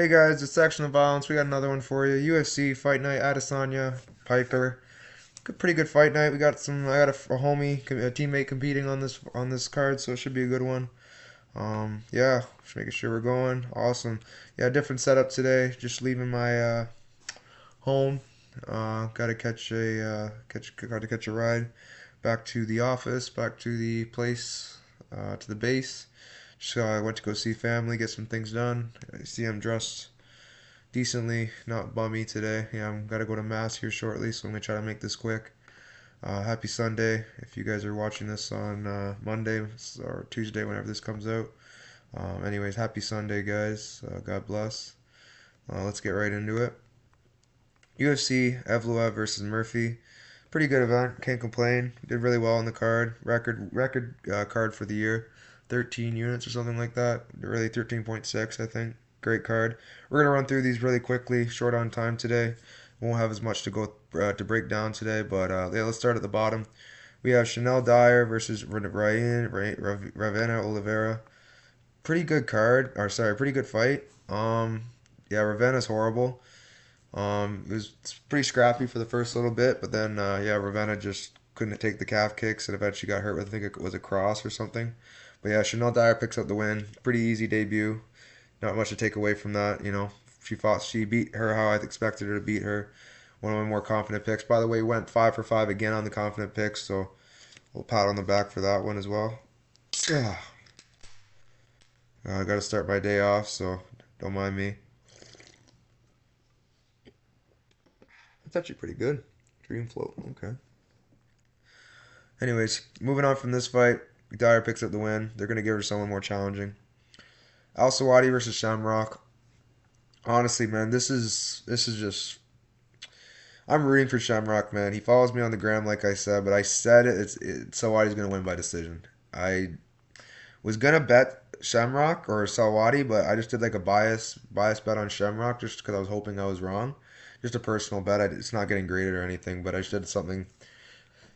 Hey guys, Dissection of Violence. We got another one for you. UFC Fight Night, Adesanya, Pyfer. Pretty good fight night. We got some. I got a homie, a teammate competing on this card, so it should be a good one. Yeah, just making sure we're going. Awesome. Yeah, different setup today. Just leaving my home. Got to catch a ride back to the office, back to the place, to the base. Just went to go see family, get some things done. I see I'm dressed decently, not bummy today. Yeah, I'm gotta go to mass here shortly, so I'm gonna try to make this quick. Happy Sunday if you guys are watching this on Monday or Tuesday, whenever this comes out. Anyways, happy Sunday, guys. God bless. Let's get right into it. UFC Evloev versus Murphy. Pretty good event. Can't complain. Did really well on the card. Record card for the year. 13 units or something like that. Really 13.6, I think. Great card. We're gonna run through these really quickly. Short on time today. Won't have as much to go to break down today, but yeah, let's start at the bottom. We have Chanel Dyer versus Ravena Oliveira. Pretty good card, or sorry, pretty good fight. Yeah, Ravena's horrible. It was pretty scrappy for the first little bit, but then yeah, Ravenna just couldn't take the calf kicks and eventually got hurt with, I think it was a cross or something. But yeah, Chanel Dyer picks up the win. Pretty easy debut. Not much to take away from that. She beat her how I expected her to beat her. One of my more confident picks. By the way, went 5 for 5 again on the confident picks, so we'll pat on the back for that one as well. Yeah, I got to start my day off, so don't mind me. It's actually pretty good. Dream float. Okay. Anyways, moving on from this fight, Dyer picks up the win. They're gonna give her someone more challenging. Al Sawadi versus Shamrock. Honestly, man, this is just. I'm rooting for Shamrock, man. He follows me on the gram, like I said, but I said Sawadi's gonna win by decision. I was gonna bet Shamrock or Sawadi, but I just did like a bias bet on Shamrock just because I was hoping I was wrong. Just a personal bet. It's not getting graded or anything, but I just did something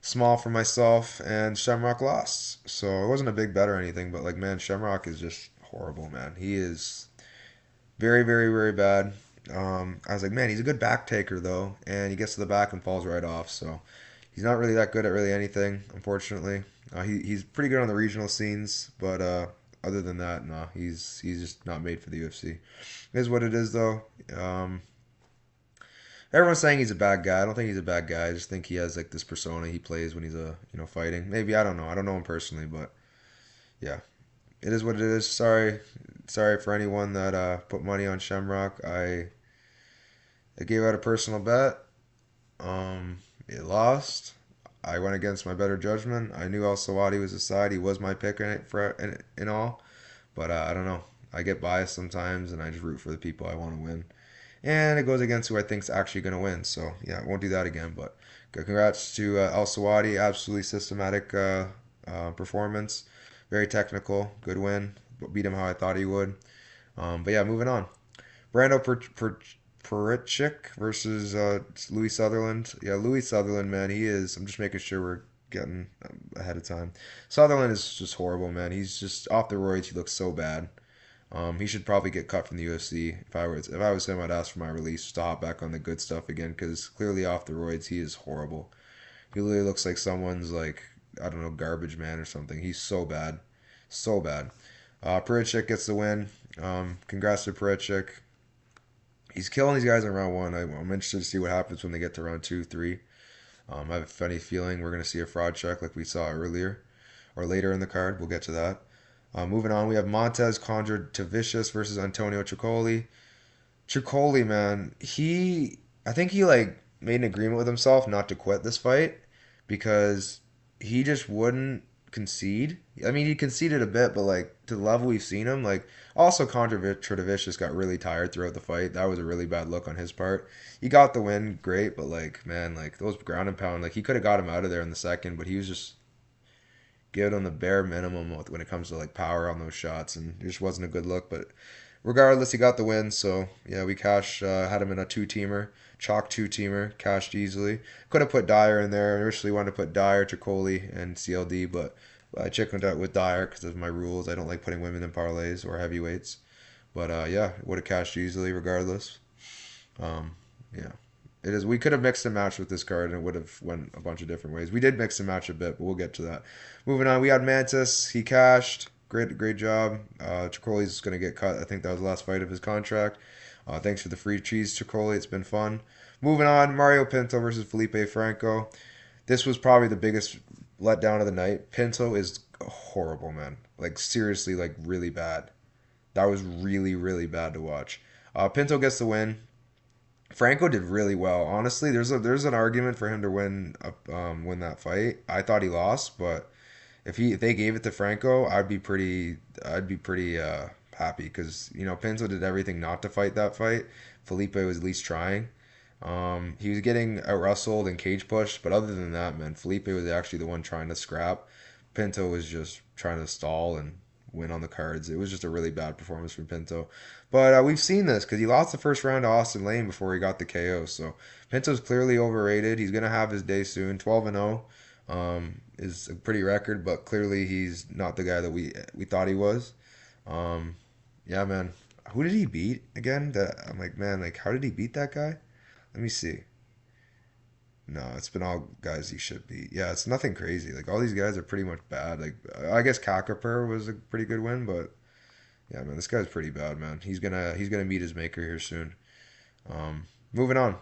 small for myself, and Shamrock lost. So it wasn't a big bet or anything, but like, man, Shamrock is just horrible, man. He is very, very, very bad. I was like, man, he's a good back taker though, and he gets to the back and falls right off. So he's not really that good at really anything, unfortunately. He's pretty good on the regional scenes, but other than that, no, he's just not made for the UFC. It is what it is though. Everyone's saying he's a bad guy. I don't think he's a bad guy. I just think he has like this persona he plays when he's fighting. Maybe I don't know. I don't know him personally, but yeah, it is what it is. Sorry for anyone that put money on Shamrock. I gave out a personal bet. It lost. I went against my better judgment. I knew Al Sawadi was his side. He was my pick in all, but I don't know. I get biased sometimes, and I just root for the people I want to win. And it goes against who I think's actually going to win. So yeah, I won't do that again. But congrats to Al Sawadi. Absolutely systematic performance. Very technical. Good win. Beat him how I thought he would. But yeah, moving on. Parichik versus Louis Sutherland. Yeah, Louis Sutherland, man, he is. I'm just making sure we're getting ahead of time. Sutherland is just horrible, man. He's just off the roids. He looks so bad. He should probably get cut from the UFC. If I was him, I'd ask for my release to hop back on the good stuff again because clearly off the roids, he is horrible. He literally looks like someone's like I don't know garbage man or something. He's so bad, so bad. Parichik gets the win. Congrats to Parichik. He's killing these guys in round one. I'm interested to see what happens when they get to round two, three. I have a funny feeling we're going to see a fraud check like we saw earlier or later in the card. We'll get to that. Moving on, we have Montez conjured to Vicious versus Antonio Tricoli. Tricoli, man, I think he like made an agreement with himself not to quit this fight because he just wouldn't concede. I mean, he conceded a bit, but like to the level we've seen him, like also Contra Vicious got really tired throughout the fight. That was a really bad look on his part. He got the win, great, but like man, like those ground and pound, like he could have got him out of there in the second, but he was just giving him the bare minimum when it comes to like power on those shots, and it just wasn't a good look. But regardless, he got the win. So yeah, we had him in a two-teamer, chalk two-teamer, cashed easily. Could have put Dyer in there. I originally wanted to put Dyer, Tricoli, and CLD, but I chickened out with Dyer because of my rules. I don't like putting women in parlays or heavyweights. But yeah, would have cashed easily regardless. Um, yeah, it is. We could have mixed and matched with this card and it would have went a bunch of different ways. We did mix and match a bit, but we'll get to that. Moving on, we had Mantis. He cashed. Great job. Tricoli's going to get cut. I think that was the last fight of his contract. Thanks for the free cheese, Tricoli. It's been fun. Moving on, Mario Pinto versus Felipe Franco. This was probably the biggest letdown of the night. Pinto is horrible, man. Like seriously, like really bad. That was really bad to watch. Pinto gets the win. Franco did really well. Honestly, there's an argument for him to win that fight. I thought he lost, but if they gave it to Franco, I'd be pretty happy because Pinto did everything not to fight that fight. Felipe was at least trying. He was getting out wrestled and cage pushed, but other than that, man, Felipe was actually the one trying to scrap. Pinto was just trying to stall and win on the cards. It was just a really bad performance from Pinto. But we've seen this because he lost the first round to Austin Lane before he got the KO. So Pinto's clearly overrated. He's gonna have his day soon. 12-0 is a pretty record, but clearly he's not the guy that we thought he was. Um, yeah, man. Who did he beat again? That I'm like, man, like how did he beat that guy? Let me see. No, it's been all guys he should beat. Yeah, it's nothing crazy. Like all these guys are pretty much bad. Like I guess Kakaper was a pretty good win, but yeah, man, this guy's pretty bad, man. He's gonna meet his maker here soon. Moving on,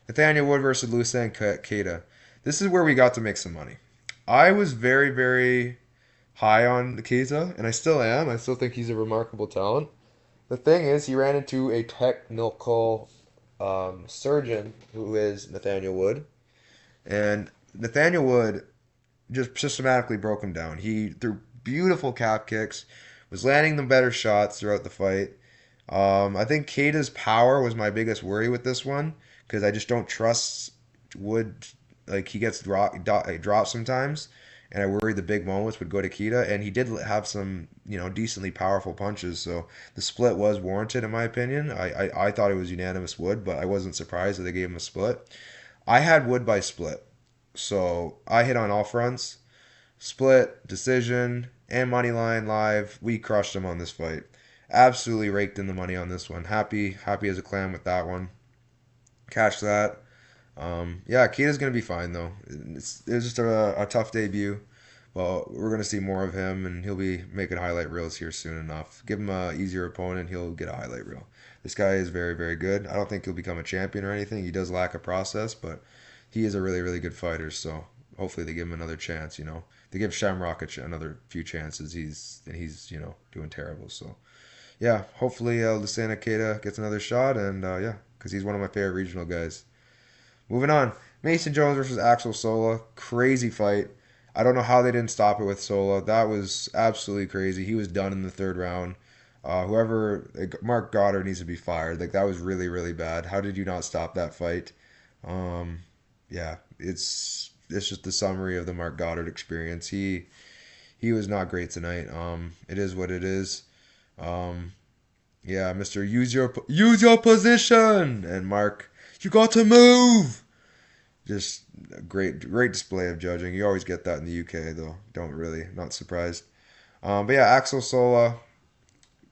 Nathaniel Wood versus Lucian Keita. This is where we got to make some money. I was very high on Chiesa, and I still am. I still think he's a remarkable talent. The thing is, he ran into a technical surgeon who is Nathaniel Wood, and Nathaniel Wood just systematically broke him down. He threw beautiful calf kicks, was landing the better shots throughout the fight. I think Keita's power was my biggest worry with this one because I just don't trust Wood. Like he gets dropped sometimes, and I worry the big moments would go to Keita. And he did have some decently powerful punches, so the split was warranted in my opinion. I thought it was unanimous Wood, but I wasn't surprised that they gave him a split. I had Wood by split, so I hit on all fronts. Split, decision, and money line live. We crushed him on this fight. Absolutely raked in the money on this one. Happy as a clam with that one. Catch that. Yeah, Keita's gonna be fine though. It was just a tough debut. Well, we're gonna see more of him, and he'll be making highlight reels here soon enough. Give him a easier opponent, he'll get a highlight reel. This guy is very good. I don't think he'll become a champion or anything. He does lack a process, but he is a really good fighter. So hopefully they give him another chance. They give Shamrock another few chances. He's doing terrible. So yeah, hopefully Lucena Keita gets another shot, and yeah, because he's one of my favorite regional guys. Moving on, Mason Jones versus Axel Sola. Crazy fight. I don't know how they didn't stop it with Sola. That was absolutely crazy. He was done in the third round. Whoever, like, Mark Goddard needs to be fired. Like that was really bad. How did you not stop that fight? Um, yeah, it's just the summary of the Mark Goddard experience. He was not great tonight. It is what it is. Um, yeah, Mister use your position, and Mark, you got to move. Just a great display of judging. You always get that in the UK though. Don't really, not surprised. But yeah, Axel Sola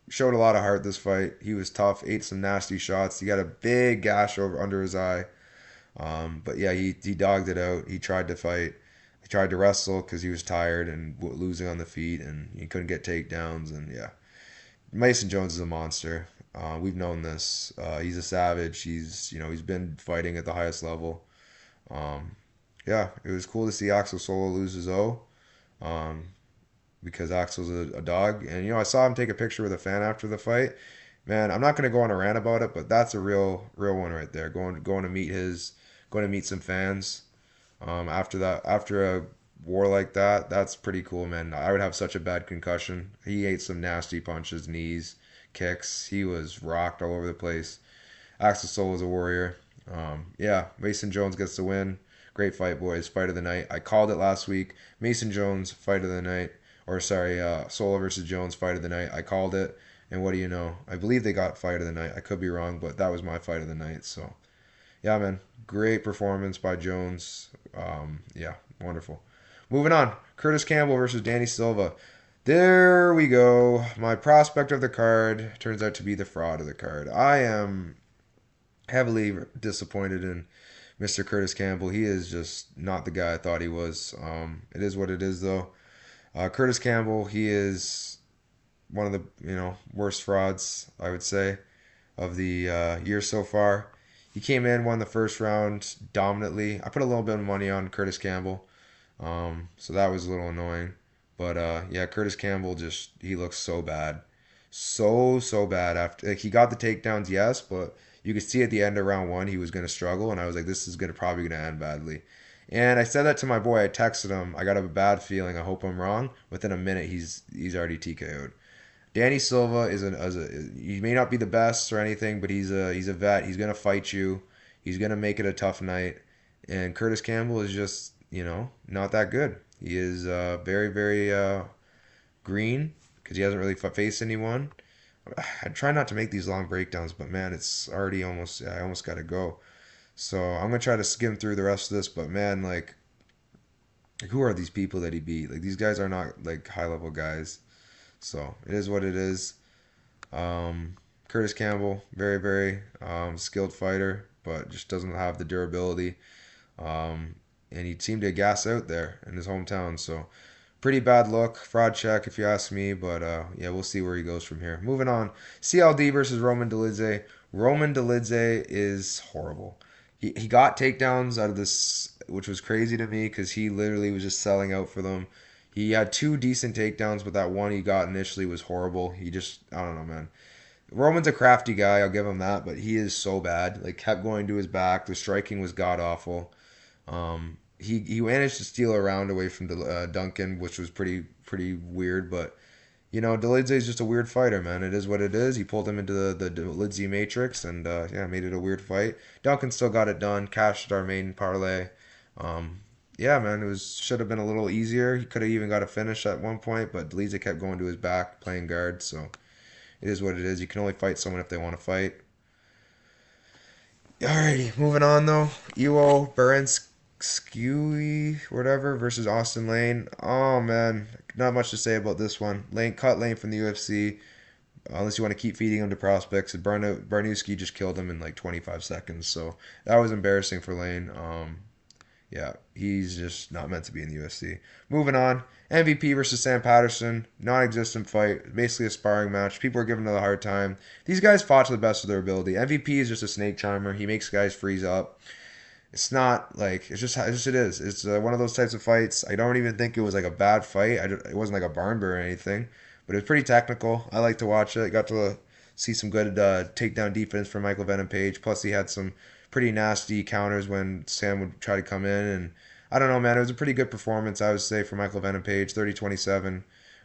showed a lot of heart this fight. He was tough, ate some nasty shots. He got a big gash over under his eye. But yeah, he dogged it out. He tried to fight. He tried to wrestle because he was tired and losing on the feet, and he couldn't get takedowns. And yeah, Mason Jones is a monster. We've known this. He's a savage. He's been fighting at the highest level. Um, yeah, it was cool to see Axel Solo lose his O. Um, because Axel's a dog, and I saw him take a picture with a fan after the fight. Man, I'm not gonna go on a rant about it, but that's a real one right there. Going to meet some fans. After a war like that, that's pretty cool, man. I would have such a bad concussion. He ate some nasty punches, knees, kicks. He was rocked all over the place. Axel Sol is a warrior. Yeah, Mason Jones gets the win. Great fight, boys. Fight of the night. I called it last week. Mason Jones, fight of the night. Or sorry, Sola versus Jones, fight of the night. I called it. And what do you know? I believe they got fight of the night. I could be wrong, but that was my fight of the night. So, yeah, man. Great performance by Jones. Yeah, wonderful. Moving on. Curtis Campbell versus Danny Silva. There we go. My prospect of the card turns out to be the fraud of the card. I am heavily disappointed in Mr. Curtis Campbell. He is just not the guy I thought he was. It is what it is, though. Curtis Campbell, he is one of the worst frauds I would say of the year so far. He came in, won the first round dominantly. I put a little bit of money on Curtis Campbell, so that was a little annoying. But yeah, Curtis Campbell just he looks so bad, so bad. After like, he got the takedowns, yes, but you could see at the end of round one he was gonna struggle, and I was like, this is gonna probably gonna end badly. And I said that to my boy. I texted him. I got a bad feeling. I hope I'm wrong. Within a minute, he's already TKO'd. Danny Silva he may not be the best or anything, but he's a vet. He's gonna fight you. He's gonna make it a tough night. And Curtis Campbell is just not that good. He is very green because he hasn't really faced anyone. I try not to make these long breakdowns, but man, it's already almost I almost got to go. So I'm gonna try to skim through the rest of this. But man, like who are these people that he beat? Like these guys are not like high level guys. So it is what it is. Curtis Campbell, very skilled fighter, but just doesn't have the durability. And he seemed to gas out there in his hometown. So pretty bad look, fraud check if you ask me. But yeah, we'll see where he goes from here. Moving on, CLD versus Roman Dolidze. Roman Dolidze is horrible. He got takedowns out of this, which was crazy to me because he literally was just selling out for them. He had two decent takedowns, but that one he got initially was horrible. He just, I don't know, man. Roman's a crafty guy, I'll give him that, but he is so bad. Like, kept going to his back. The striking was god awful. He managed to steal a round away from Duncan, which was pretty weird. But Dolidze is just a weird fighter, man. It is what it is. He pulled him into the Dolidze matrix, and yeah, made it a weird fight. Duncan still got it done. Cashed our main parlay. Um, yeah, man, it was should have been a little easier. He could have even got a finish at one point, but Dolidze kept going to his back, playing guard. So it is what it is. You can only fight someone if they want to fight. Alrighty, moving on though. Iwo Barenskui, whatever, versus Austin Lane. Oh man, not much to say about this one. Lane cut Lane from the UFC. Unless you want to keep feeding him to prospects. Barnowski just killed him in like 25 seconds. So that was embarrassing for Lane. Yeah, he's just not meant to be in the UFC. Moving on, MVP versus Sam Patterson, non-existent fight, basically a sparring match. People are giving him a hard time. These guys fought to the best of their ability. MVP is just a snake charmer. He makes guys freeze up. It's not like it's just it is. It's one of those types of fights. I don't even think it was like a bad fight. It wasn't like a barn burner or anything, but it was pretty technical. I like to watch it. I got to see some good takedown defense from Michael Venom Page. Plus, he had some pretty nasty counters when Sam would try to come in. And I don't know, man. It was a pretty good performance, I would say, for Michael Venom Page. 30-27.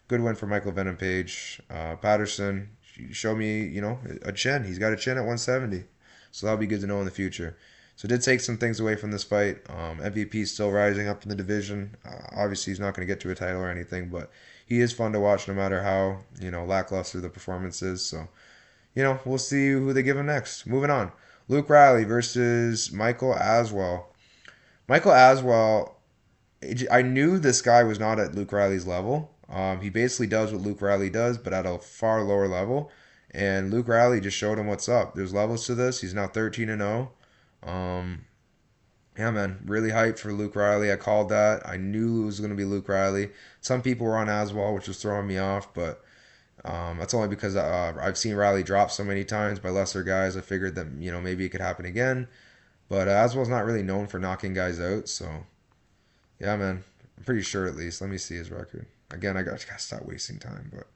Good win for Michael Venom Page. Patterson, show me, a chin. He's got a chin at 170. So that'll be good to know in the future. So it did take some things away from this fight. MVP is still rising up in the division. Obviously, he's not going to get to a title or anything, but he is fun to watch no matter how lackluster the performance is. So we'll see who they give him next. Moving on. Luke Riley versus Michael Aswell. Michael Aswell, I knew this guy was not at Luke Riley's level. He basically does what Luke Riley does, but at a far lower level. And Luke Riley just showed him what's up. There's levels to this. He's now 13-0. Yeah, man, really hyped for Luke Riley. I called that. I knew it was going to be Luke Riley. Some people were on Aswell, which was throwing me off, but that's only because I've seen Riley drop so many times by lesser guys. I figured that maybe it could happen again. But Aswell's not really known for knocking guys out, so yeah, man, I'm pretty sure at least. Let me see his record. Again, I gotta stop wasting time. But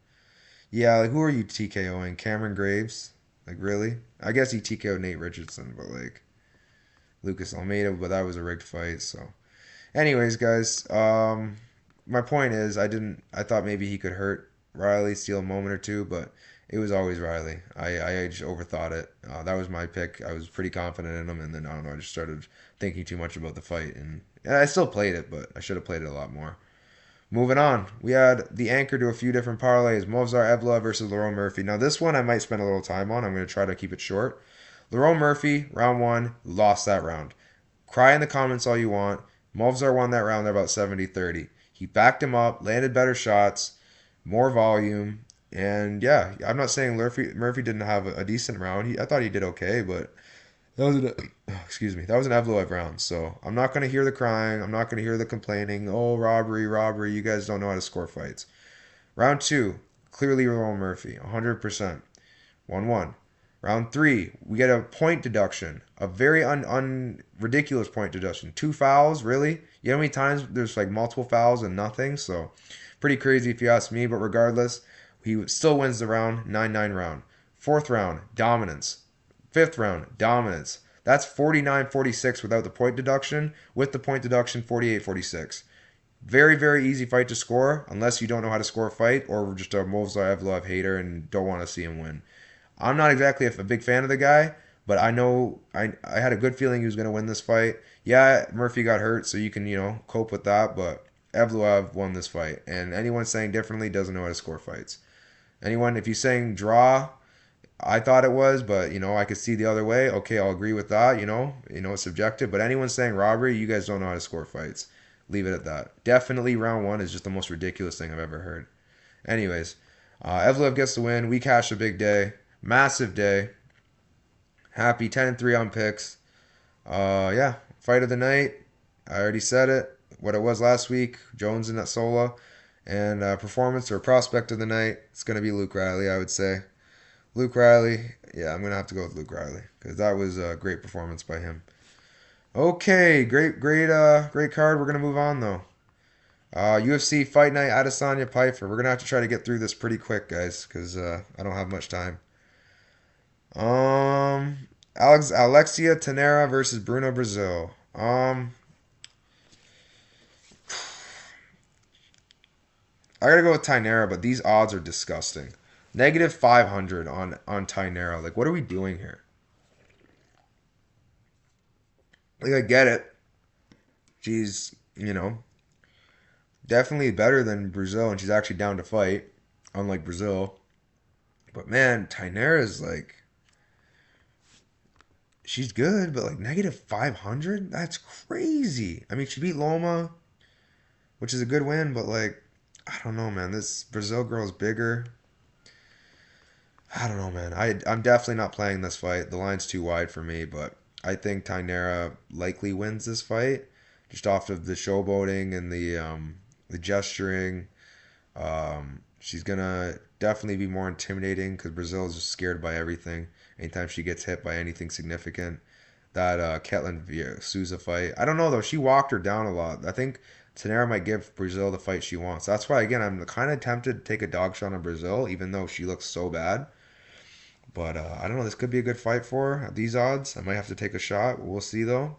yeah, like who are you TKOing? Cameron Graves? Like really? I guess he TKO'd Nate Richardson, but like Lucas Almeida, but that was a rigged fight. So, anyways, guys, my point is, I thought maybe he could hurt Riley, steal a moment or two, but it was always Riley. I just overthought it. That was my pick. I was pretty confident in him, and then I don't know. I just started thinking too much about the fight, and I still played it, but I should have played it a lot more. Moving on, we had the anchor to a few different parlays. Movsar Evla versus Lerone Murphy. Now this one I might spend a little time on. I'm going to try to keep it short. Lerone Murphy, round one, lost that round. Cry in the comments all you want. Movsar won that round. They're about 70-30. He backed him up, landed better shots. more volume, and yeah, I'm not saying Murphy didn't have a decent round. I thought he did okay, but that was an excuse me, that was an Evloev round. So I'm not gonna hear the crying. I'm not gonna hear the complaining. Oh, robbery, robbery. You guys don't know how to score fights. Round two, clearly Roland Murphy, 100%. 1-1. Round three, we get a point deduction. A very ridiculous point deduction. Two fouls, really? You know how many times there's like multiple fouls and nothing? So pretty crazy if you ask me, but regardless, he still wins the round, 9-9 round. Fourth round, dominance. Fifth round, dominance. That's 49-46 without the point deduction. With the point deduction, 48-46. Very, very easy fight to score unless you don't know how to score a fight or just a Movsar Evloev hater and don't want to see him win. I'm not exactly a big fan of the guy, but I know I had a good feeling he was going to win this fight. Yeah, Murphy got hurt, so you can, cope with that, but Evloev won this fight. And anyone saying differently doesn't know how to score fights. Anyone, if you're saying draw, I thought it was, but I could see the other way. Okay, I'll agree with that. It's subjective. But anyone saying robbery, you guys don't know how to score fights. Leave it at that. Definitely round one is just the most ridiculous thing I've ever heard. Anyways, Evloev gets the win. We cash a big day, massive day. Happy 10-3 on picks. Yeah, fight of the night. I already said it. What it was last week. Jones and that Sola, and performance or prospect of the night. It's gonna be Luke Riley, I would say. Luke Riley. Yeah, I'm gonna have to go with Luke Riley because that was a great performance by him. Okay, great card. We're gonna move on though. UFC Fight Night, Adesanya Pyfer. We're gonna have to try to get through this pretty quick, guys, because I don't have much time. Alexia Tanera versus Bruno Brazil. I gotta go with Tanera, but these odds are disgusting. Negative 500 on Tanera. Like, what are we doing here? Like, I get it. She's definitely better than Brazil, and she's actually down to fight, unlike Brazil. But man, Tanera is like she's good, but like negative 500? That's crazy. I mean, she beat Loma, which is a good win, but like, I don't know, man. This Brazil girl is bigger. I don't know, man. I'm definitely not playing this fight. The line's too wide for me, but I think Tainara likely wins this fight just off of the showboating and the gesturing. She's gonna definitely be more intimidating because Brazil is just scared by everything. Anytime she gets hit by anything significant, that Ketlin Souza fight. I don't know though. She walked her down a lot. I think Tanera might give Brazil the fight she wants. That's why again I'm kind of tempted to take a dog shot on Brazil, even though she looks so bad. But I don't know. This could be a good fight for her at these odds. I might have to take a shot. We'll see though.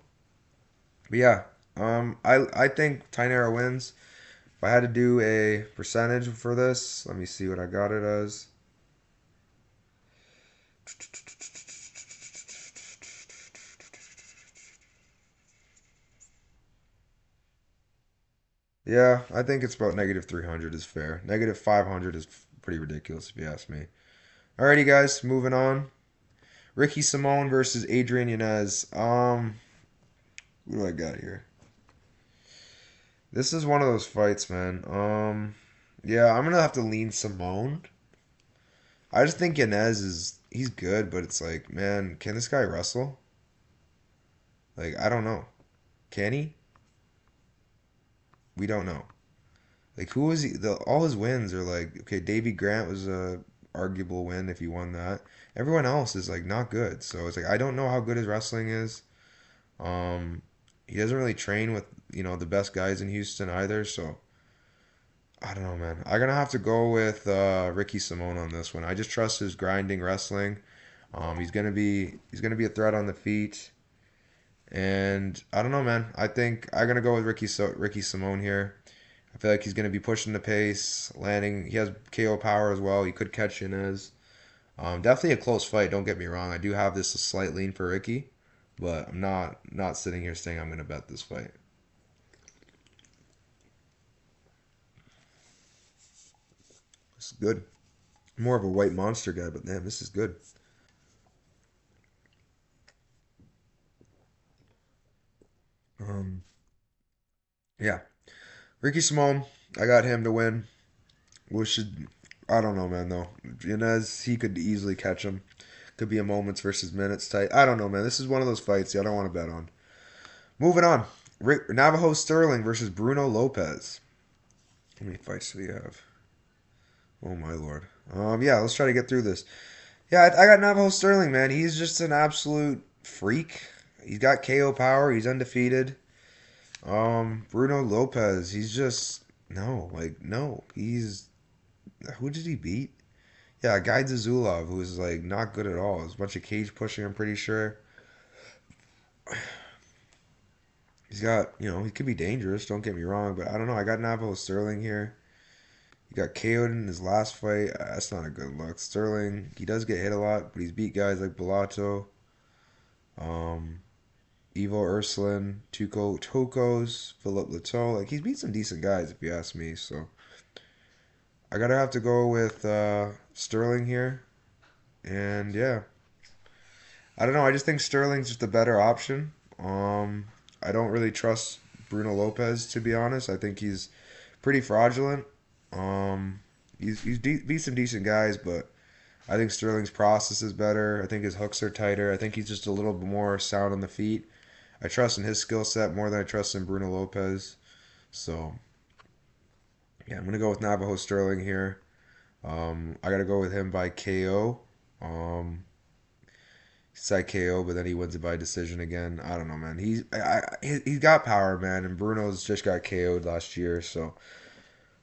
But yeah, I think Tanera wins. If I had to do a percentage for this, let me see what I got it as. Yeah, I think it's about negative 300 is fair. Negative 500 is pretty ridiculous if you ask me. Alrighty, guys, moving on. Ricky Simone versus Adrian Yanez. What do I got here? This is one of those fights, man. Yeah, I'm gonna have to lean Simone. I just think Yanez he's good, but it's like, man, can this guy wrestle? Like, I don't know. Can he? We don't know. Like, who is he? All his wins are like, okay, Davy Grant was a arguable win if he won that. Everyone else is like not good. So it's like I don't know how good his wrestling is. Um, he doesn't really train with the best guys in Houston either. So I don't know, man. I'm gonna have to go with Ricky Simone on this one. I just trust his grinding wrestling. He's gonna be a threat on the feet. And I don't know, man. I think I'm gonna go with Ricky Simone here. I feel like he's gonna be pushing the pace, landing. He has KO power as well. He could catch Inez. Definitely a close fight. Don't get me wrong. I do have this a slight lean for Ricky, but I'm not sitting here saying I'm gonna bet this fight. This is good. I'm more of a white monster guy, but man, this is good. Um, yeah, Ricky Simone. I got him to win. We should. I don't know, man. Though Yanez, he could easily catch him. Could be a moments versus minutes type. I don't know, man. This is one of those fights I don't want to bet on. Moving on. Navajo Sterling versus Bruno Lopez. How many fights do we have? Oh my lord. Yeah, let's try to get through this. Yeah, I got Navajo Sterling, man. He's just an absolute freak. He's got KO power. He's undefeated. Bruno Lopez. He's just no, like no. He's who did he beat? Yeah, Guy Zazulov, who was like not good at all. It's a bunch of cage pushing. I'm pretty sure. He's got, he could be dangerous. Don't get me wrong, but I don't know. I got Navajo Sterling here. He got KO'd in his last fight. That's not a good look. Sterling, he does get hit a lot, but he's beat guys like Bellato, um, Ivo Ursulin, Tuco Tokos, Philip Lato. Like he's beat some decent guys, if you ask me. So I gotta have to go with Sterling here, and yeah, I don't know. I just think Sterling's just a better option. I don't really trust Bruno Lopez, to be honest. I think he's pretty fraudulent. Um, he's beat some decent guys, but I think Sterling's process is better. I think his hooks are tighter. I think he's just a little bit more sound on the feet. I trust in his skill set more than I trust in Bruno Lopez. So yeah, I'm gonna go with Navajo Sterling here. I gotta go with him by KO. Um, Side KO, but then he wins it by decision again. I don't know, man. He's got power, man, and Bruno's just got KO'd last year, so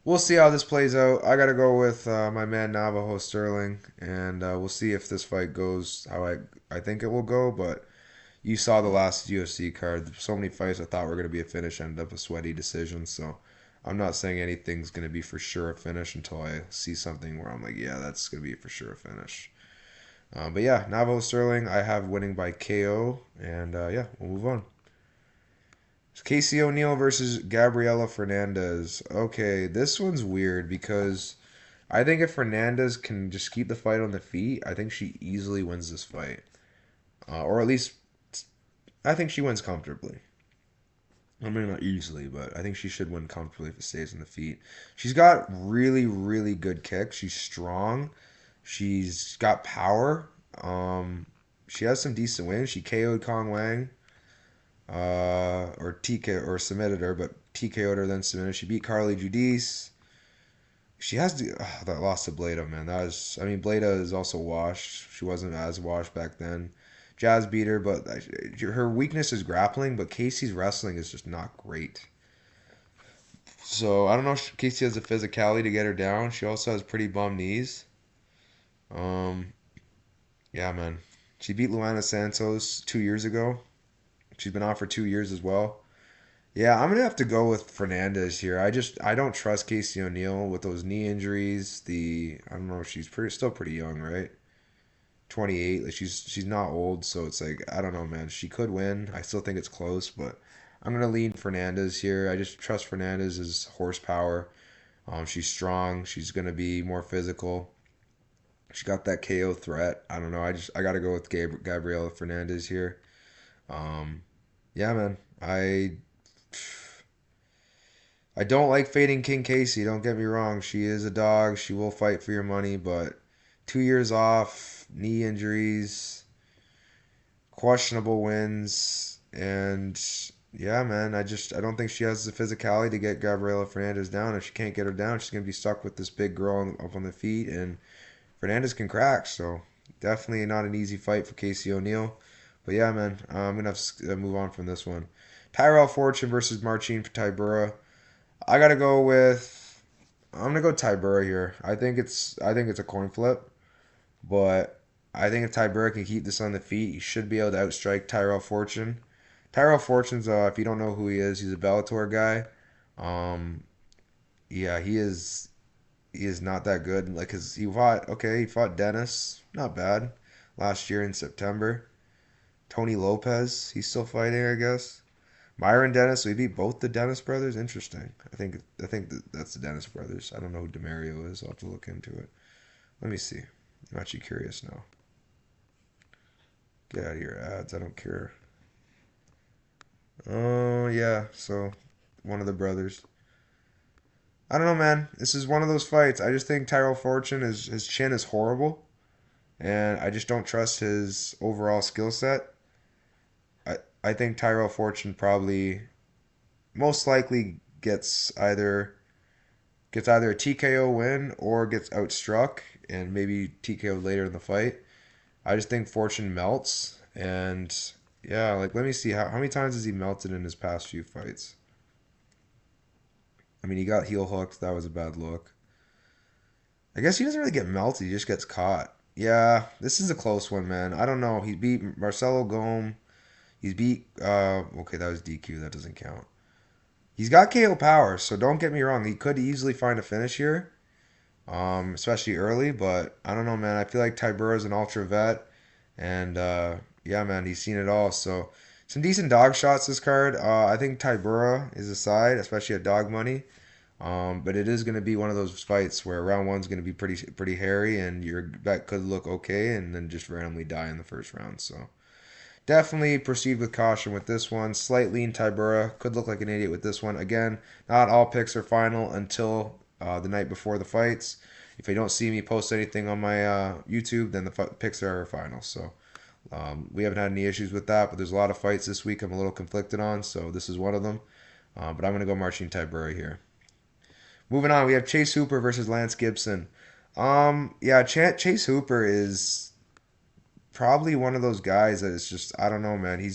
we'll see how this plays out. I gotta go with my man Navajo Sterling, and we'll see if this fight goes how I think it will go. But you saw the last UFC card. So many fights I thought were gonna be a finish ended up a sweaty decision. So I'm not saying anything's gonna be for sure a finish until I see something where I'm like, yeah, that's gonna be for sure a finish. But yeah, Navajo Sterling, I have winning by KO, and yeah, we'll move on. It's Casey O'Neill versus Gabriela Fernandez. Okay, this one's weird because I think if Fernandez can just keep the fight on the feet, I think she easily wins this fight. Or at least, I think she wins comfortably. I mean, not easily, but I think she should win comfortably if it stays on the feet. She's got really, really good kicks. She's strong. She's got power. Um, she has some decent wins. She KO'd Kong Wang, or TK or submitted her, but TKO'd her then submitted. She beat Carly Judice. She has that loss to Bleda, man. I mean, Bleda is also washed. She wasn't as washed back then. Jazz beat her, but her weakness is grappling. But Casey's wrestling is just not great. So I don't know if Casey has the physicality to get her down. She also has pretty bum knees. Um, yeah, man. She beat Luana Santos 2 years ago. She's been off for 2 years as well. Yeah, I'm gonna have to go with Fernandez here. I don't trust Casey O'Neill with those knee injuries. I don't know. She's still pretty young, right? 28. Like she's not old, so it's like I don't know, man. She could win. I still think it's close, but I'm gonna lean Fernandez here. I just trust Fernandez's horsepower. She's strong. She's gonna be more physical. She got that KO threat. I don't know. I gotta go with Gabriela Fernandez here. Um, yeah, man. I don't like fading King Casey. Don't get me wrong. She is a dog. She will fight for your money, but 2 years off, knee injuries, questionable wins, and yeah, man. I don't think she has the physicality to get Gabriela Fernandez down. If she can't get her down, she's gonna be stuck with this big girl up on the feet, and Fernandez can crack. So definitely not an easy fight for Casey O'Neill. But yeah, man, I'm gonna have to move on from this one. Tyrell Fortune versus Marcin Tybura. I gotta go with. I'm gonna go Tybura here. I think it's a coin flip, but I think if Tybura can keep this on the feet, he should be able to outstrike Tyrell Fortune. Tyrell Fortune's if you don't know who he is, he's a Bellator guy. Um, yeah, he is not that good. Like, cause he fought Dennis, not bad, last year in September. Tony Lopez, he's still fighting, I guess. Myron Dennis, so he beat both the Dennis brothers. Interesting. I think that's the Dennis brothers. I don't know who Demario is. I'll have to look into it. Let me see. I'm actually curious now. Get out of your ads. I don't care. Oh yeah, so one of the brothers. I don't know, man. This is one of those fights. I just think Tyrell Fortune is his chin is horrible, and I just don't trust his overall skill set. I I think Tyrell Fortune probably most likely gets either a TKO win or gets outstruck and maybe TKO later in the fight. I just think Fortune melts, and yeah, like let me see how many times has he melted in his past few fights. I mean, he got heel hooked. That was a bad look. I guess he doesn't really get melted. He just gets caught. Yeah, this is a close one, man. I don't know. He beat Marcelo Gome. He's beat. Okay, that was DQ. That doesn't count. He's got KO power, so don't get me wrong. He could easily find a finish here, especially early. But I don't know, man. I feel like Tybura is an ultra vet, and yeah, man, he's seen it all. So some decent dog shots this card. I think Tybura is a side, especially at dog money. But it is going to be one of those fights where round one's going to be pretty hairy, and your bet could look okay, and then just randomly die in the first round. So definitely proceed with caution with this one. Slight lean Tybura could look like an idiot with this one. Again, not all picks are final until the night before the fights. If you don't see me post anything on my YouTube, then the picks are final. So we haven't had any issues with that, but there's a lot of fights this week I'm a little conflicted on, so this is one of them. But I'm going to go Marcin Tybura here. Moving on, we have Chase Hooper versus Lance Gibson. Yeah, Chase Hooper is probably one of those guys that is just I don't know, man. He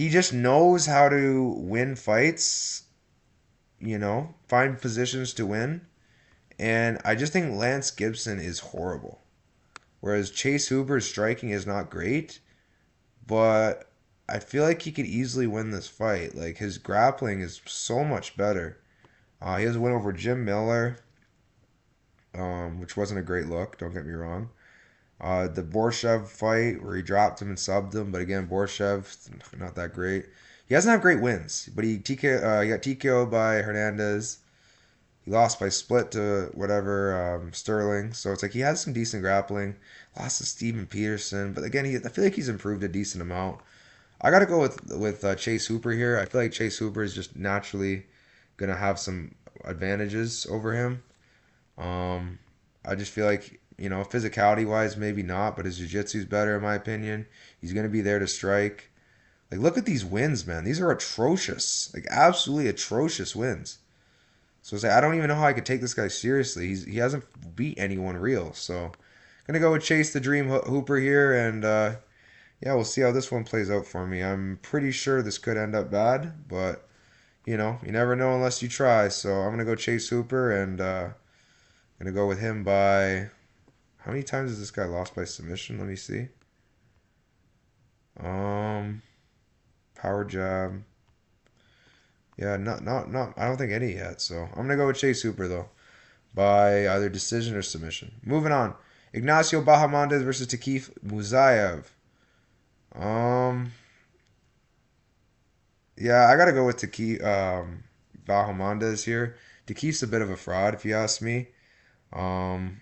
just knows how to win fights, find positions to win. And I just think Lance Gibson is horrible. Whereas Chase Hooper's striking is not great, but I feel like he could easily win this fight. Like his grappling is so much better. He has a win over Jim Miller, which wasn't a great look. Don't get me wrong. The Borshev fight where he dropped him and subbed him, but again, Borshev not that great. He doesn't have great wins, but he got TKO'd by Hernandez. He lost by split to whatever Sterling, so it's like he has some decent grappling. Lost to Steven Peterson, but again, I feel like he's improved a decent amount. I gotta go with Chase Hooper here. I feel like Chase Hooper is just naturally gonna have some advantages over him. I just feel like physicality wise, maybe not, but his jiu-jitsu is better in my opinion. He's gonna be there to strike. Like, look at these wins, man. These are atrocious, like absolutely atrocious wins. So it's like, I don't even know how I could take this guy seriously. He hasn't beat anyone real. So gonna go with Chase the Dream Hooper here, and yeah, we'll see how this one plays out for me. I'm pretty sure this could end up bad, but you never know unless you try. So I'm gonna go Chase Hooper, and gonna go with him by how many times has this guy lost by submission? Let me see. Um, Power jab. Yeah, not. I don't think any yet. So I'm gonna go with Chase Hooper though, by either decision or submission. Moving on, Ignacio Bahamondes versus Takif Muzayev. Um, yeah, I gotta go with Bahamondes here. Takif's a bit of a fraud, if you ask me. Um,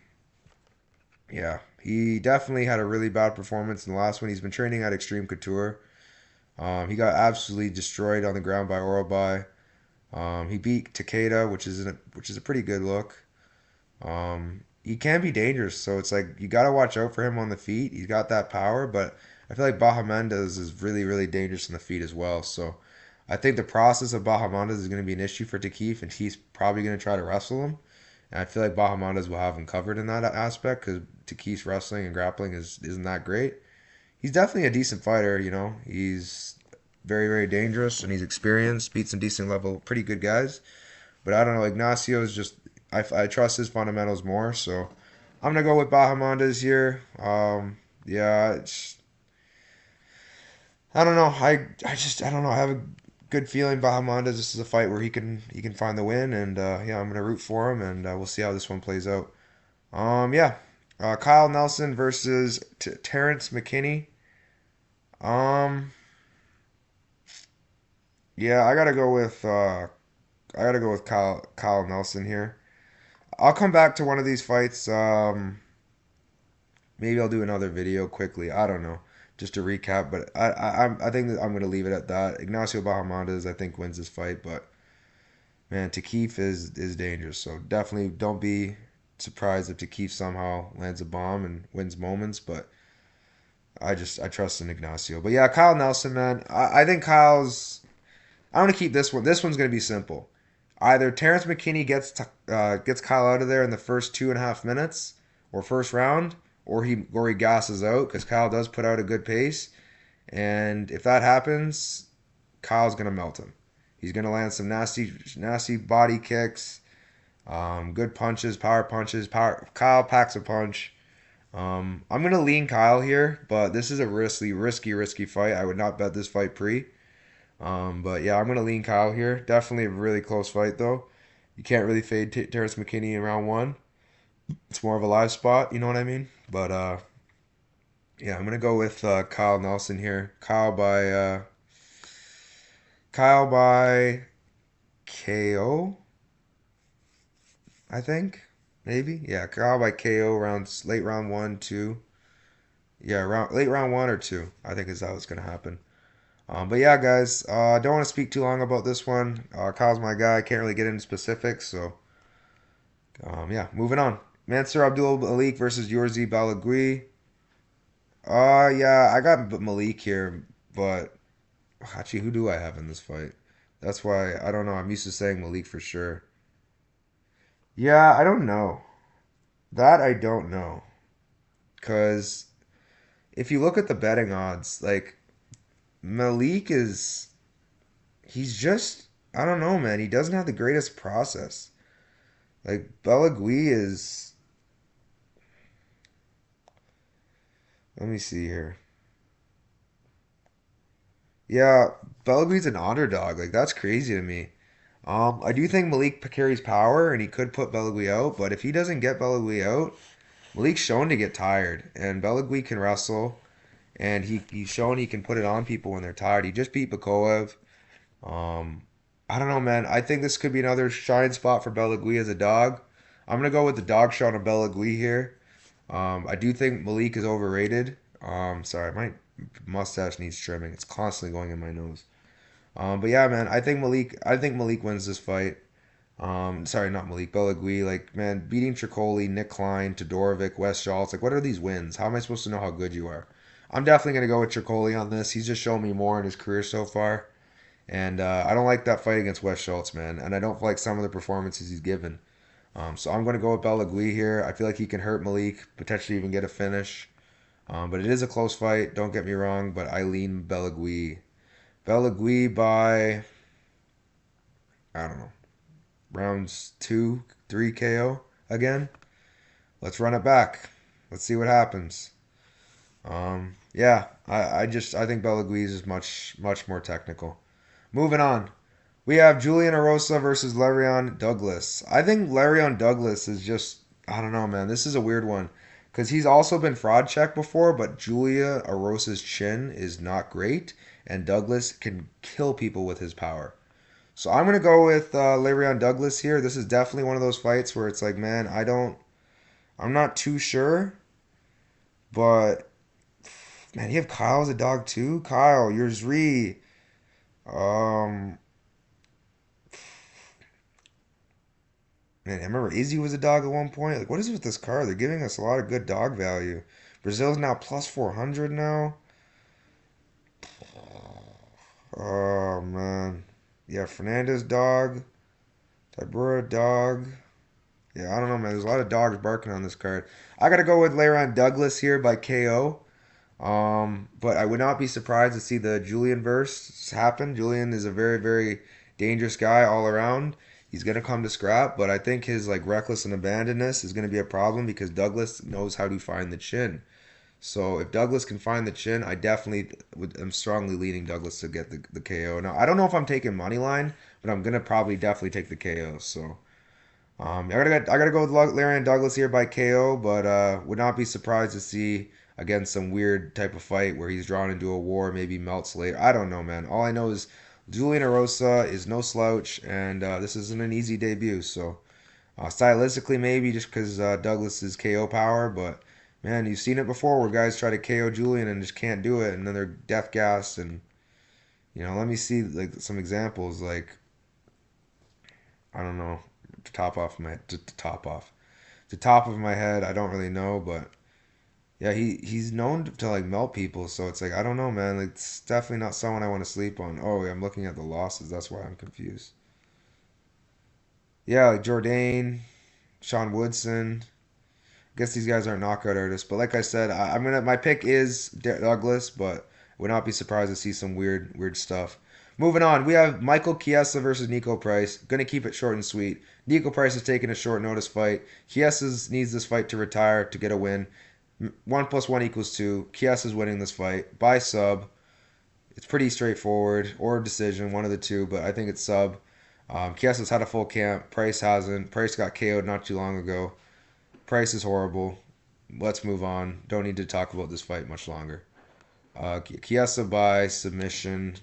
yeah, he definitely had a really bad performance in the last one. He's been training at Extreme Couture. He got absolutely destroyed on the ground by Orobai. He beat Takeda, which is a pretty good look. He can be dangerous, so it's like you gotta watch out for him on the feet. He's got that power, but I feel like Bahamondes is really, really dangerous on the feet as well. So I think the process of Bahamondes is going to be an issue for Takif, and he's probably going to try to wrestle him. And I feel like Bahamondes will have him covered in that aspect because Takif's wrestling and grappling isn't that great. He's definitely a decent fighter, He's very, very dangerous and he's experienced, beat some decent level, pretty good guys. But I don't know, Ignacio is just, I trust his fundamentals more, so I'm going to go with Bahamondes here. Yeah, I don't know. I don't know. I have a good feeling Bahamondes. This is a fight where he can find the win, and yeah, I'm gonna root for him, and we'll see how this one plays out. Yeah, Kyle Nelson versus Terrence McKinney. Um, yeah, I gotta go with Kyle Nelson here. I'll come back to one of these fights. Maybe I'll do another video quickly. I don't know, just to recap. But I think that I'm gonna leave it at that. Ignacio Bahamondes, I think, wins this fight, but Man, Takif is dangerous. So definitely don't be surprised if Takif somehow lands a bomb and wins moments. But I trust in Ignacio. But yeah, Kyle Nelson, man. I think Kyle's. I want to keep this one. This one's gonna be simple. Either Terrence McKinney gets Kyle out of there in the first 2.5 minutes or first round, or he gasses out because Kyle does put out a good pace. And if that happens, Kyle's gonna melt him. He's gonna land some nasty body kicks, good punches, power punches. Kyle packs a punch. I'm gonna lean Kyle here, but this is a risky fight. I would not bet this fight pre. But yeah, I'm gonna lean Kyle here. Definitely a really close fight though. You can't really fade Terrence McKinney in round one. It's more of a live spot, you know what I mean? But yeah, I'm gonna go with Kyle Nelson here. Kyle by KO, I think. Maybe. Yeah, Kyle by KO rounds late round one, two. Yeah, late round one or two. I think is how it's gonna happen. But yeah, guys, don't want to speak too long about this one. Kyle's my guy. Can't really get into specifics, so yeah, moving on. Mansur Abdul Malik versus Yorzi Balagui. Yeah, I got Malik here, but actually, who do I have in this fight? That's why I don't know. I'm used to saying Malik for sure. Yeah, I don't know. That I don't know. Because if you look at the betting odds, like Malik is, he's just, I don't know, man. He doesn't have the greatest process. Like Belagui is, let me see here. Yeah, Belagui's an underdog. Like that's crazy to me. I do think Malik carries power and he could put Belagui out, but if he doesn't get Belagui out, Malik's shown to get tired, and Belagui can wrestle, and he's shown he can put it on people when they're tired. He just beat Bakoev. Um, I don't know, man. I think this could be another shine spot for Belagui as a dog. I'm gonna go with the dog shot on Belagui here. I do think Malik is overrated. Sorry, my mustache needs trimming. It's constantly going in my nose. But yeah, man, I think Malik wins this fight. Sorry, not Malik, Belagui. Like, man, beating Tricoli, Nick Klein, Todorovic, Wes Schultz. Like, what are these wins? How am I supposed to know how good you are? I'm definitely gonna go with Tricoli on this. He's just shown me more in his career so far, and I don't like that fight against Wes Schultz, man. And I don't like some of the performances he's given. So I'm gonna go with Belagui here. I feel like he can hurt Malik, potentially even get a finish. But it is a close fight. Don't get me wrong, but I lean Belagui. Belagui by I don't know rounds two, three KO again. Let's run it back. Let's see what happens. Yeah, I think Belaguiz is much more technical. Moving on, we have Julian Erosa versus Larion Douglas. I think Larion Douglas is just I don't know, man. This is a weird one because he's also been fraud checked before, but Julia Erosa's chin is not great, and Douglas can kill people with his power. So I'm gonna go with Larion Douglas here. This is definitely one of those fights where it's like, man, I'm not too sure, but man, you have Kyle as a dog too. Kyle, you're Zri. Um, man, I remember Izzy was a dog at one point. Like, what is it with this card? They're giving us a lot of good dog value. Brazil's now plus 400 now. Oh man, yeah, Fernandez dog, Tybura dog. Yeah, I don't know, man. There's a lot of dogs barking on this card. I gotta go with Larion Douglas here by KO. But I would not be surprised to see the Julian verse happen. Julian is a very dangerous guy all around. He's gonna come to scrap, but I think his like reckless and abandonness is gonna be a problem because Douglas knows how to find the chin. So if Douglas can find the chin, I definitely am strongly leaning Douglas to get the KO. Now I don't know if I'm taking money line, but I'm gonna probably definitely take the KO. So I gotta go with Larian Douglas here by KO, but would not be surprised to see again some weird type of fight where he's drawn into a war, maybe melts later. I don't know, man. All I know is Julian Erosa is no slouch, and this isn't an easy debut. So stylistically, maybe just because Douglas's KO power, but man, you've seen it before where guys try to KO Julian and just can't do it, and then they're death gassed. And let me see like some examples. Like I don't know. The top of my head, I don't really know, but yeah, he's known to like melt people, so it's like I don't know, man. Like, it's definitely not someone I want to sleep on. Oh, yeah, I'm looking at the losses. That's why I'm confused. Yeah, like Jourdain, Sean Woodson. I guess these guys aren't knockout artists, but like I said, I'm gonna my pick is Douglas, but would not be surprised to see some weird stuff. Moving on, we have Michael Chiesa versus Nico Price. Gonna keep it short and sweet. Nico Price is taking a short notice fight. Chiesa needs this fight to retire to get a win. 1 + 1 = 2. Chiesa's winning this fight by sub. It's pretty straightforward, or decision, one of the two, but I think it's sub. Chiesa's had a full camp. Price hasn't. Price got KO'd not too long ago. Price is horrible. Let's move on. Don't need to talk about this fight much longer. Chiesa by submission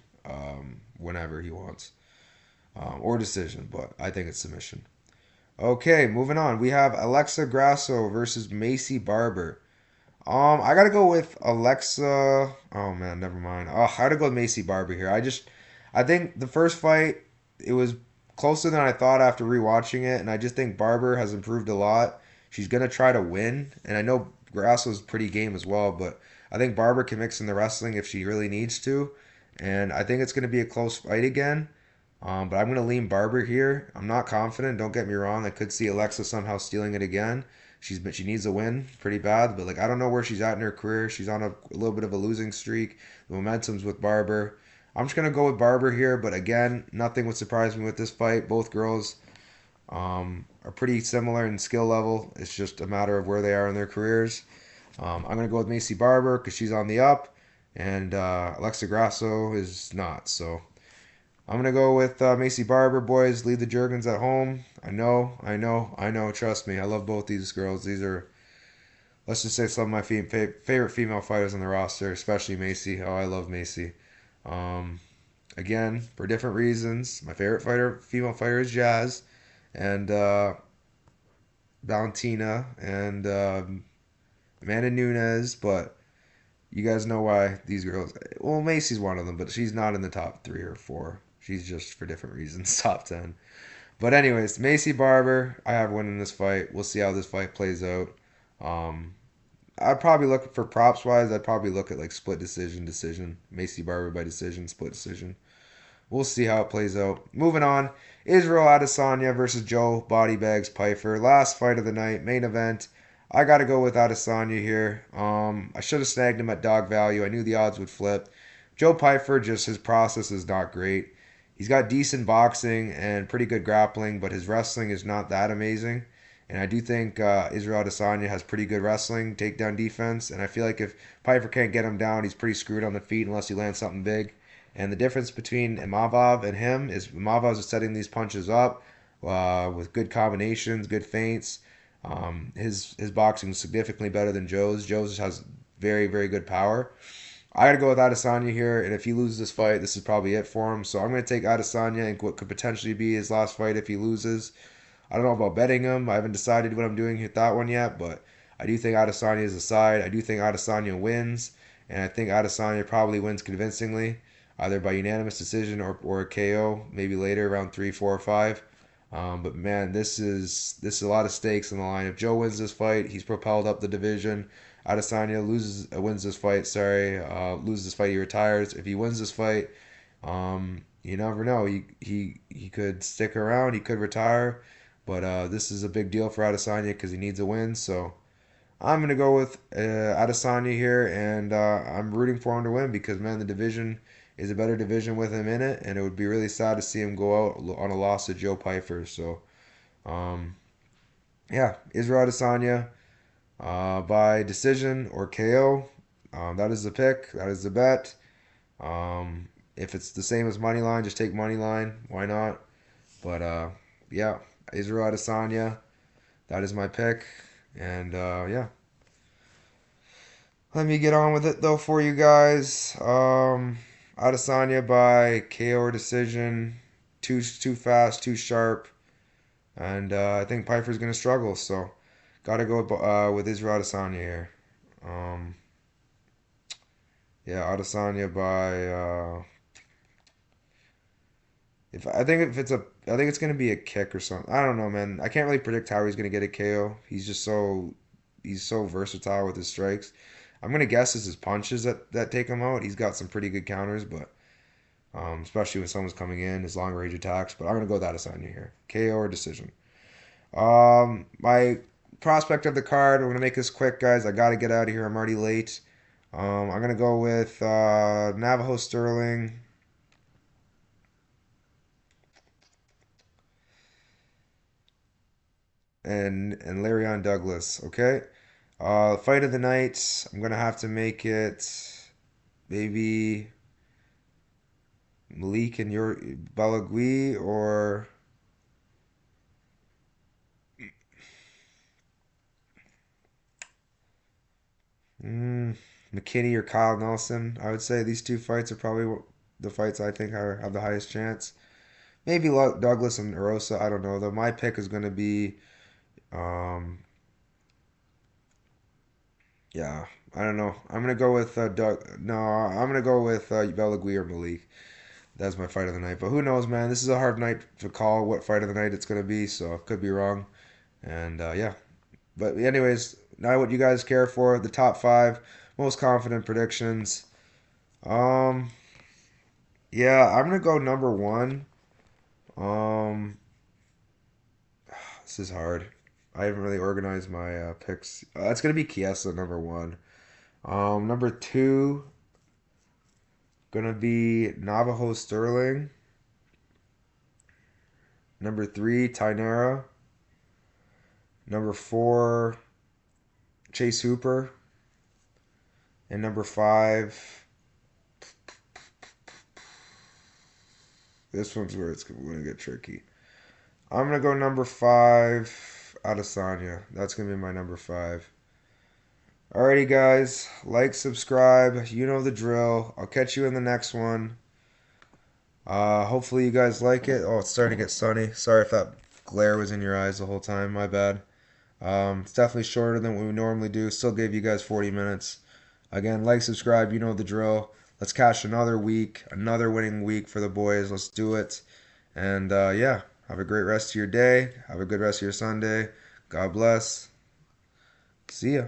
whenever he wants. Or decision, but I think it's submission. Okay, moving on. We have Alexa Grasso versus Macy Barber. I gotta go with Alexa. Oh man, never mind. Oh, I gotta go with Macy Barber here. I think the first fight it was closer than I thought after rewatching it, and I just think Barber has improved a lot. She's gonna try to win, and I know Grasso's pretty game as well, but I think Barber can mix in the wrestling if she really needs to, and I think it's gonna be a close fight again. But I'm gonna lean Barber here. I'm not confident. Don't get me wrong. I could see Alexa somehow stealing it again. She needs a win pretty bad, but like I don't know where she's at in her career. She's on a little bit of a losing streak. The momentum's with Barber. I'm just gonna go with Barber here, but again, nothing would surprise me with this fight. Both girls are pretty similar in skill level. It's just a matter of where they are in their careers. I'm gonna go with Macy Barber because she's on the up, and Alexa Grasso is not. So I'm gonna go with Macy Barber. Boys, leave the Jurgens at home. I know. Trust me, I love both these girls. These are, let's just say, some of my favorite female fighters on the roster, especially Macy. Oh, I love Macy. Um, Again, for different reasons. My favorite female fighter, is Jazz, and Valentina, and Amanda Nunes. But you guys know why these girls. Well, Macy's one of them, but she's not in the top 3 or 4. She's just for different reasons, top 10. But anyways, Macy Barber, I have winning this fight. We'll see how this fight plays out. Um, I'd probably look for props wise. I'd probably look at like split decision. Macy Barber by decision, split decision. We'll see how it plays out. Moving on, Israel Adesanya versus Joe Bodybags Pyfer. Last fight of the night, main event. I got to go with Adesanya here. I should have snagged him at dog value. I knew the odds would flip. Joe Pyfer, just his process is not great. He's got decent boxing and pretty good grappling, but his wrestling is not that amazing. And I do think Israel Adesanya has pretty good wrestling, takedown defense. And I feel like if Pyfer can't get him down, he's pretty screwed on the feet unless he lands something big. And the difference between Imavov and him is Imavov is setting these punches up with good combinations, good feints. His boxing is significantly better than Joe's. Joe's has very good power. I got to go with Adesanya here, and if he loses this fight, this is probably it for him. So I'm going to take Adesanya in what could potentially be his last fight if he loses. I don't know about betting him. I haven't decided what I'm doing with that one yet, but I do think Adesanya is a side. I do think Adesanya wins, and I think Adesanya probably wins convincingly, either by unanimous decision or a KO, maybe later around 3, 4, or 5. But man, this is a lot of stakes on the line. If Joe wins this fight, he's propelled up the division. Adesanya wins this fight. Sorry, loses this fight, he retires. If he wins this fight, you never know. He could stick around. He could retire. But this is a big deal for Adesanya because he needs a win. So I'm gonna go with Adesanya here, and I'm rooting for him to win because man, the division is a better division with him in it, and it would be really sad to see him go out on a loss to Joe Pyfer. So um, yeah, Israel Adesanya by decision or KO. That is the pick. That is the bet. If it's the same as money line, just take money line. Why not? But yeah, Israel Adesanya. That is my pick. And yeah, let me get on with it though for you guys. Adesanya by KO or decision. Too fast, too sharp, and I think Pyfer's gonna struggle. So gotta go with Israel Adesanya here. Um, yeah, Adesanya by If I think if it's a, I think it's gonna be a kick or something. I don't know, man. I can't really predict how he's gonna get a KO. He's so versatile with his strikes. I'm gonna guess it's his punches that take him out. He's got some pretty good counters, but especially when someone's coming in, his long range attacks. But I'm gonna go with Adesanya here, KO or decision. My prospect of the card. I'm gonna make this quick, guys. I gotta get out of here. I'm already late. I'm gonna go with Navajo Sterling and Larion Douglas. Okay. Fight of the night. I'm gonna have to make it maybe Malik and your Balagui or mm, McKinney or Kyle Nelson. I would say these two fights are probably the fights I think have the highest chance. Maybe Douglas and Erosa. I don't know though. My pick is gonna be um, yeah. I don't know. I'm gonna go with Doug. No, I'm gonna go with Balagui or Malik. That's my fight of the night. But who knows, man? This is a hard night to call what fight of the night it's gonna be. So could be wrong. And yeah. But anyways, now what you guys care for? The top five most confident predictions. Um, yeah, I'm gonna go number one. Um, this is hard. I haven't really organized my picks. It's gonna be Chiesa number one. Number two gonna be Navajo Sterling. Number three Tynera. Number four Chase Hooper. And number five, this one's where it's going to get tricky. I'm going to go number five, Adesanya. That's going to be my number five. Alrighty, guys. Like, subscribe. You know the drill. I'll catch you in the next one. Hopefully you guys like it. Oh, it's starting to get sunny. Sorry if that glare was in your eyes the whole time. My bad. It's definitely shorter than what we normally do. Still gave you guys 40 minutes. Again, like, subscribe. You know the drill. Let's cash another week, another winning week for the boys. Let's do it. And yeah, have a great rest of your day. Have a good rest of your Sunday. God bless. See ya.